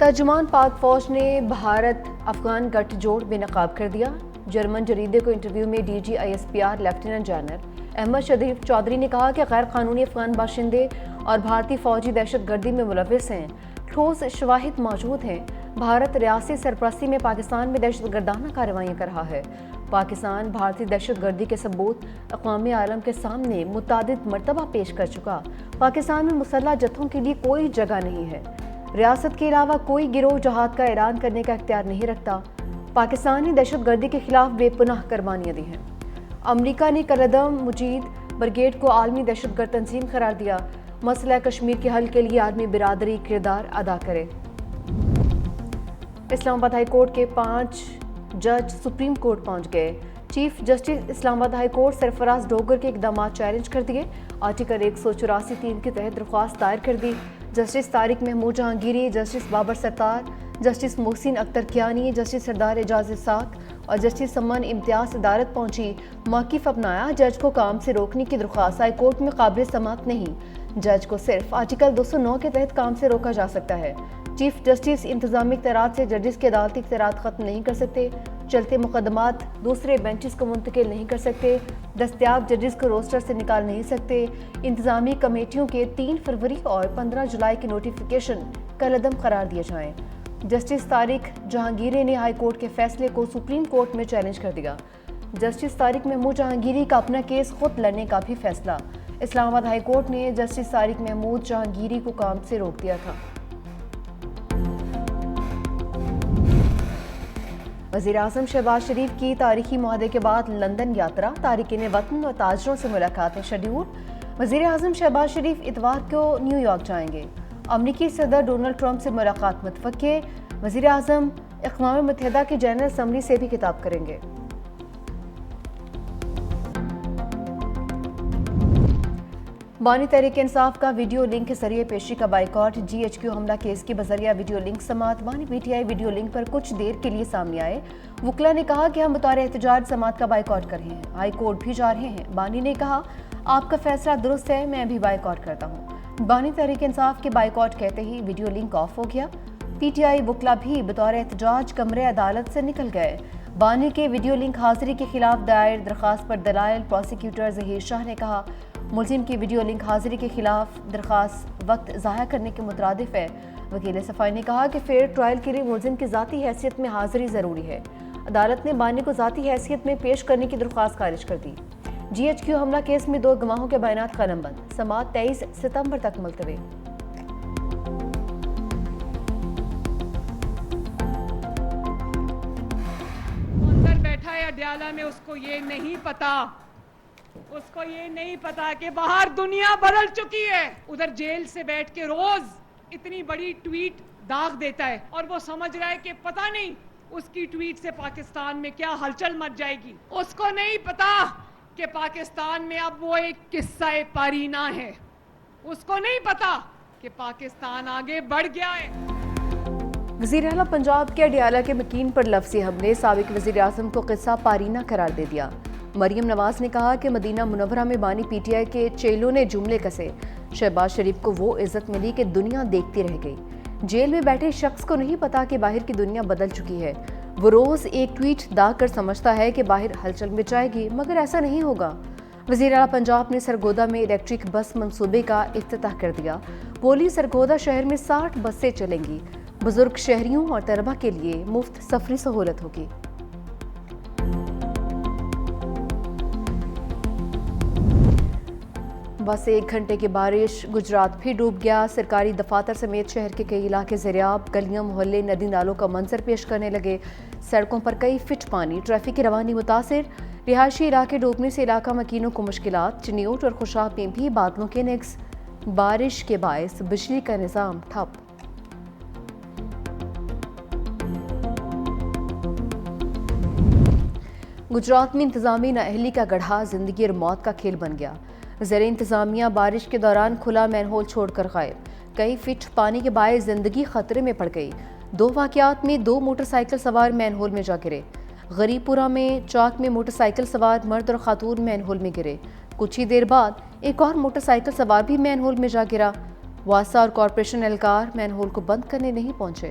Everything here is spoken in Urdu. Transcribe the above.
ترجمان پاک فوج نے بھارت افغان گٹھ جوڑ بے نقاب کر دیا۔ جرمن جریدے کو انٹرویو میں D G I S P R lieutenant general Ahmed Sharif Chaudhry نے کہا کہ غیر قانونی افغان باشندے اور بھارتی فوجی دہشت گردی میں ملوث ہیں، ٹھوس شواہد موجود ہیں۔ بھارت ریاستی سرپرستی میں پاکستان میں دہشت گردانہ کارروائیاں کر رہا ہے۔ پاکستان بھارتی دہشت گردی کے ثبوت اقوام عالم کے سامنے متعدد مرتبہ پیش کر چکا۔ پاکستان میں مسلح جتھوں کے لیے کوئی جگہ نہیں ہے۔ ریاست کے علاوہ کوئی گروہ جہاد کا اعلان کرنے کا اختیار نہیں رکھتا۔ پاکستان نے دہشت گردی کے خلاف بے پناہ قربانیاں دی ہیں۔ امریکہ نے کلدم مجید بریگیڈ کو عالمی دہشت گرد تنظیم قرار دیا۔ مسئلہ کشمیر کے حل کے لیے عالمی برادری کردار ادا کرے۔ اسلام آباد ہائی کورٹ کے 5 جج سپریم کورٹ پہنچ گئے۔ چیف جسٹس اسلام آباد ہائی کورٹ سرفراز ڈوگر کے اقدامات چیلنج کر دیے۔ آرٹیکل 184(3) کے تحت درخواست دائر کر دی۔ جسٹس طارق محمود جہانگیری، جسٹس بابر ستار، جسٹس محسن اختر کیانی، جسٹس سردار اعجاز اسحاق اور جسٹس سمن امتیاز عدالت پہنچی۔ موقف اپنایا، جج کو کام سے روکنے کی درخواست ہائی کورٹ میں قابل سماعت نہیں۔ جج کو صرف آرٹیکل 209 کے تحت کام سے روکا جا سکتا ہے۔ چیف جسٹس انتظامی اختیارات سے ججز کے عدالتی اختیارات ختم نہیں کر سکتے، چلتے مقدمات دوسرے بینچز کو منتقل نہیں کر سکتے، دستیاب ججز کو روسٹر سے نکال نہیں سکتے۔ انتظامی کمیٹیوں کے 3 فروری اور 15 جولائی کے نوٹیفیکیشن کالعدم قرار دیے جائیں۔ جسٹس طارق جہانگیری نے ہائی کورٹ کے فیصلے کو سپریم کورٹ میں چیلنج کر دیا۔ جسٹس طارق محمود جہانگیری کا اپنا کیس خود لڑنے کا بھی فیصلہ۔ اسلام آباد ہائی کورٹ نے جسٹس طارق محمود جہانگیری کو کام سے روک دیا تھا۔ وزیراعظم شہباز شریف کی تاریخی معاہدے کے بعد لندن یاترا، تارکین وطن اور تاجروں سے ملاقاتیں شیڈول۔ وزیراعظم شہباز شریف اتوار کو نیو یارک جائیں گے۔ امریکی صدر ڈونلڈ ٹرمپ سے ملاقات متوقع۔ وزیراعظم اقوام متحدہ کی جنرل اسمبلی سے بھی خطاب کریں گے۔ بانی تحریک انصاف کا ویڈیو لنک کے ذریعے پیشی کا بائیکاٹ، جی ایچ کیو حملہ کیس کی بذریعہ ویڈیو لنک سماعت۔ بانی P T I video link پر کچھ دیر کے لیے سامنے آئے۔ وکلا نے کہا کہ ہم بطور احتجاج سماعت کا بائیکاٹ کر رہے ہیں، ہائی کورٹ بھی جا رہے ہیں۔ بانی نے کہا آپ کا فیصلہ درست ہے، میں بھی بائیکاٹ کرتا ہوں۔ بانی تحریک انصاف کے بائیکاٹ کہتے ہی ویڈیو لنک آف ہو گیا۔ پی ٹی آئی وکلا بھی بطور احتجاج کمرے عدالت سے نکل گئے۔ بانی کے ویڈیو لنک حاضری کے خلاف دائر درخواست پر دلائل، پروسیکیوٹر ظہیر شاہ نے کہا ملزم کی ویڈیو لنک حاضری کے خلاف درخواست وقت ضائع کرنے کے مترادف ہے۔ وکیل صفائی نے کہا کہ فیئر ٹرائل کے لیے ملزم کی ذاتی حیثیت میں حاضری ضروری ہے۔ عدالت نے بانی کو ذاتی حیثیت میں پیش کرنے کی درخواست خارج کر دی۔ جی ایچ کیو حملہ کیس میں 2 گواہوں کے بیانات قلم بند، سماعت 23 ستمبر تک ملتوی۔ اندر بیٹھا ہے اڈیالہ میں، اس کو یہ نہیں پتا کہ باہر دنیا بدل چکی ہے۔ ادھر جیل سے بیٹھ کے روز اتنی بڑی ٹویٹ داغ دیتا ہے اور وہ سمجھ رہا ہے کہ پتہ نہیں اس کی ٹویٹ سے پاکستان میں کیا ہلچل مچ جائے گی۔ اس کو نہیں پتا کہ پاکستان میں اب وہ ایک قصہ پارینہ ہے۔ اس کو نہیں پتا کہ پاکستان آگے بڑھ گیا ہے۔ وزیر اعلیٰ پنجاب کے اڈیالہ کے مکین پر لفظی حملے، سابق وزیر اعظم کو قصہ پارینہ قرار دے دیا۔ مریم نواز نے کہا کہ مدینہ منورہ میں بانی پی ٹی آئی کے چیلوں نے جملے کسے۔ شہباز شریف کو وہ عزت ملی کہ دنیا دیکھتی رہ گئی۔ جیل میں بیٹھے شخص کو نہیں پتا کہ باہر کی دنیا بدل چکی ہے۔ وہ روز ایک ٹویٹ داغ کر سمجھتا ہے کہ باہر ہلچل مچ جائے گی، مگر ایسا نہیں ہوگا۔ وزیر اعلیٰ پنجاب نے سرگودا میں الیکٹرک بس منصوبے کا افتتاح کر دیا۔ بولی سرگودا شہر میں 60 بسیں چلیں گی۔ بزرگ شہریوں اور طلبہ کے لیے مفت سفری سہولت ہوگی۔ بس 1 گھنٹے کی بارش، گجرات پھر ڈوب گیا۔ سرکاری دفاتر سمیت شہر کے کئی علاقے زیرآب، گلیاں محلے ندی نالوں کا منظر پیش کرنے لگے۔ سڑکوں پر کئی فٹ پانی، ٹریفک کی روانی متاثر۔ رہائشی علاقے ڈوبنے سے علاقہ مکینوں کو مشکلات۔ چنیوٹ اور خوشاب میں بھی بادلوں کے نگز، بارش کے باعث بجلی کا نظام ٹھپ۔ گجرات میں انتظامی نااہلی کا گڑھا زندگی اور موت کا کھیل بن گیا۔ زیر انتظامیہ بارش کے دوران کھلا مین ہول چھوڑ کر غائب، کئی فٹ پانی کے باعث زندگی خطرے میں پڑ گئی۔ 2 واقعات میں 2 موٹر سائیکل سوار مین ہول میں جا گرے۔ غریب پورہ میں چاک میں موٹر سائیکل سوار مرد اور خاتون مین ہول میں گرے۔ کچھ ہی دیر بعد ایک اور موٹر سائیکل سوار بھی مین ہول میں جا گرا۔ واسا اور کارپوریشن اہلکار مین ہول کو بند کرنے نہیں پہنچے۔